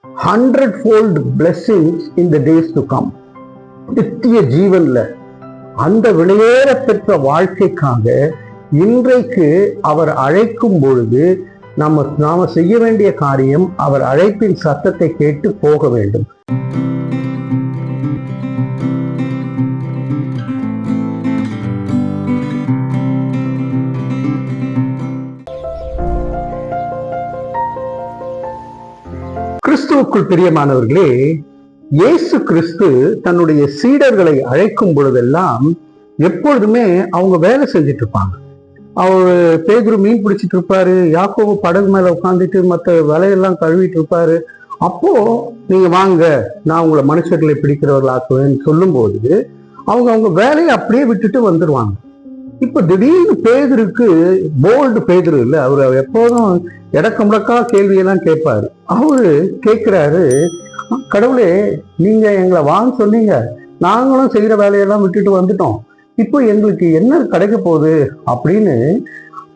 100-fold blessings in the days to come. நித்திய ஜீவன்ல அந்த விலையேற பெற்ற வாழ்க்கைக்காக இன்றைக்கு அவர் அழைக்கும் பொழுது நாம செய்ய வேண்டிய காரியம் அவர் அழைப்பின் சத்தத்தை கேட்டு போக வேண்டும். கிறிஸ்துவுக்குள் பிரியமானவர்களே, இயேசு கிறிஸ்து தன்னுடைய சீடர்களை அழைக்கும் பொழுதெல்லாம் எப்பொழுதுமே அவங்க வேலை செஞ்சுட்டு இருப்பாங்க. அவர் பேதுரு மீன் பிடிச்சிட்டு இருப்பாரு, யாக்கோபு படகு மேல உட்காந்துட்டு மற்ற வேலையெல்லாம் கழுவிட்டு இருப்பாரு. அப்போ நீங்க வாங்க, நான் உங்களை மனுஷர்களை பிடிக்கிறவர்களாக்குவேன்னு சொல்லும் போது அவங்க வேலையை அப்படியே விட்டுட்டு வந்துடுவாங்க. இப்ப திடீர்னு பேதுருக்கு, போல்டு பேதுரு இல்லை, அவர் எப்போதும் இடக்க முடக்கா கேள்வியெல்லாம் கேட்பாரு. அவரு கேட்கிறாரு, கடவுளே நீங்க எங்களை வாங்க சொன்னீங்க, நாங்களும் செய்யற வேலையெல்லாம் விட்டுட்டு வந்துட்டோம், இப்போ எங்களுக்கு என்ன கிடைக்க போகுது அப்படின்னு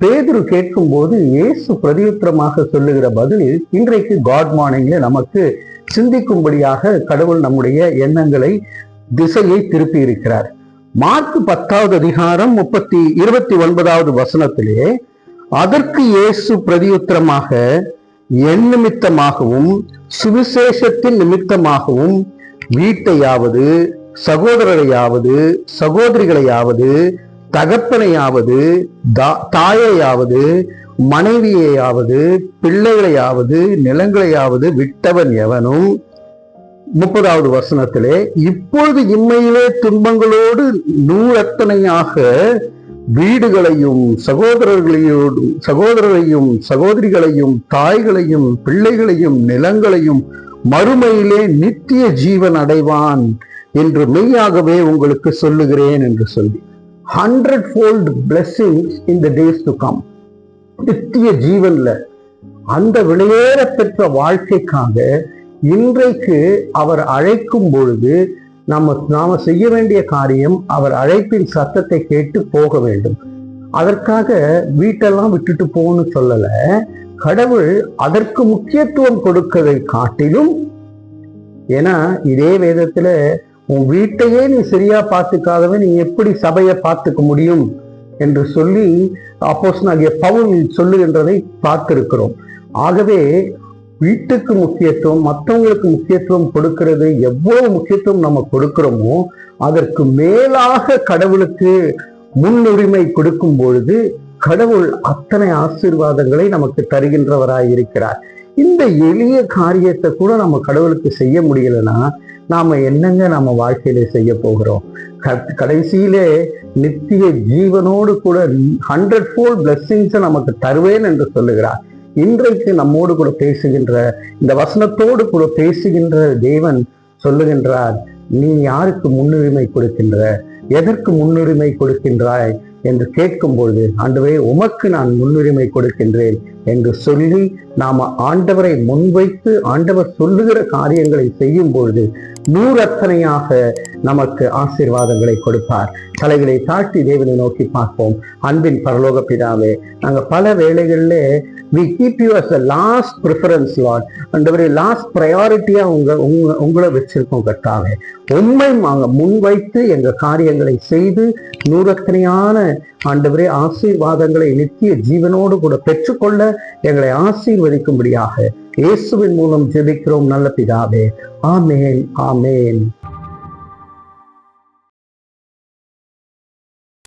பேதுரு கேட்கும் போது இயேசு பிரதியுத்தரமாக சொல்லுகிற பதில் இன்றைக்கு காட் மார்னிங்ல நமக்கு சிந்திக்கும்படியாக கடவுள் நம்முடைய எண்ணங்களை திசையை திருப்பி இருக்கிறார். மார்க் 10வது அதிகாரம் 29வது வசனத்திலே, அதற்கு இயேசு பிரதியுத்தரமாக, என் நிமித்தமாகவும் சுவிசேஷத்தின் நிமித்தமாகவும் வீட்டையாவது சகோதரரையாவது சகோதரிகளையாவது தகப்பனையாவது தாயையாவது மனைவியையாவது பிள்ளைகளையாவது நிலங்களையாவது விட்டவன் எவனும், 30வது வசனத்திலே, இப்பொழுது இம்மையிலே துன்பங்களோடு நூறத்தனையாக வீடுகளையும் சகோதரரையும் சகோதரிகளையும் தாய்களையும் பிள்ளைகளையும் நிலங்களையும் மறுமையிலே நித்திய ஜீவன் அடைவான் என்று மெய்யாகவே உங்களுக்கு சொல்லுகிறேன் என்று சொல்லி 100-fold blessings in the days to come. நித்திய ஜீவன்ல அந்த விலையேற பெற்ற வாழ்க்கைக்காக இன்றைக்கு அவர் அழைக்கும் பொழுது நாம செய்ய வேண்டிய காரியம் அவர் அழைப்பின் சத்தத்தை கேட்டு போக வேண்டும். அதற்காக வீட்டெல்லாம் விட்டுட்டு போன்னு சொல்லல. கடவுள் அதற்கு முக்கியத்துவம் கொடுக்கதை காட்டிலும், ஏன்னா இதே வேதத்துல உன் வீட்டையே நீ சரியா பார்த்துக்காதவே நீ எப்படி சபையை பார்த்துக்க முடியும் என்று சொல்லி அப்போஸ்தலனாகிய பவுல் சொல்லுகின்றதை பார்த்திருக்கிறோம். ஆகவே வீட்டுக்கு முக்கியத்துவம், மற்றவங்களுக்கு முக்கியத்துவம் கொடுக்கிறது எவ்வளவு முக்கியத்துவம் நம்ம கொடுக்கிறோமோ அதற்கு மேலாக கடவுளுக்கு முன்னுரிமை கொடுக்கும் பொழுது கடவுள் அத்தனை ஆசீர்வாதங்களை நமக்கு தருகின்றவராய் இருக்கிறார். இந்த எளிய காரியத்தை கூட நம்ம கடவுளுக்கு செய்ய முடியலன்னா நாம என்னங்க நம்ம வாழ்க்கையில செய்ய போகிறோம்? கடைசியிலே நித்திய ஜீவனோடு கூட 100-fold blessings நமக்கு தருவேன் என்று சொல்லுகிறார். இன்றைக்கு நம்மோடு கூட பேசுகின்ற, இந்த வசனத்தோடு கூட பேசுகின்ற தேவன் சொல்லுகின்றார், நீ யாருக்கு முன்னுரிமை கொடுக்கின்ற, எதற்கு முன்னுரிமை கொடுக்கின்றாய் என்று கேட்கும் பொழுது, ஆண்டவரே உமக்கு நான் முன்னுரிமை கொடுக்கின்றேன் என்று சொல்லி நாம ஆண்டவரை முன்வைத்து ஆண்டவர் சொல்லுகிற காரியங்களை செய்யும் பொழுது நூறத்தனையாக நமக்கு ஆசீர்வாதங்களை கொடுப்பார். தலைகளை தாழ்த்தி தேவனை நோக்கி பார்ப்போம். அன்பின் பரலோக பிதாவே, நாங்க பல வேளைகள்ல we keep you as a last preference Lord, ஆண்டவரே லாஸ்ட் ப்ரையாரிட்டியா உங்களை வச்சிருக்கோம் கர்த்தாவே. உண்மை நாங்க முன்வைத்து எங்க காரியங்களை செய்து நூறத்தனையான ஆண்டவரே ஆசீர்வாதங்களை நித்திய ஜீவனோடு கூட பெற்றுக்கொள்ள எங்களை ஆசீர்வதிக்கும்படியாக இயேசுவின் மூலம் ஜெபிக்கிறோம் நல்ல பிதாவே. ஆமேன், ஆமேன்.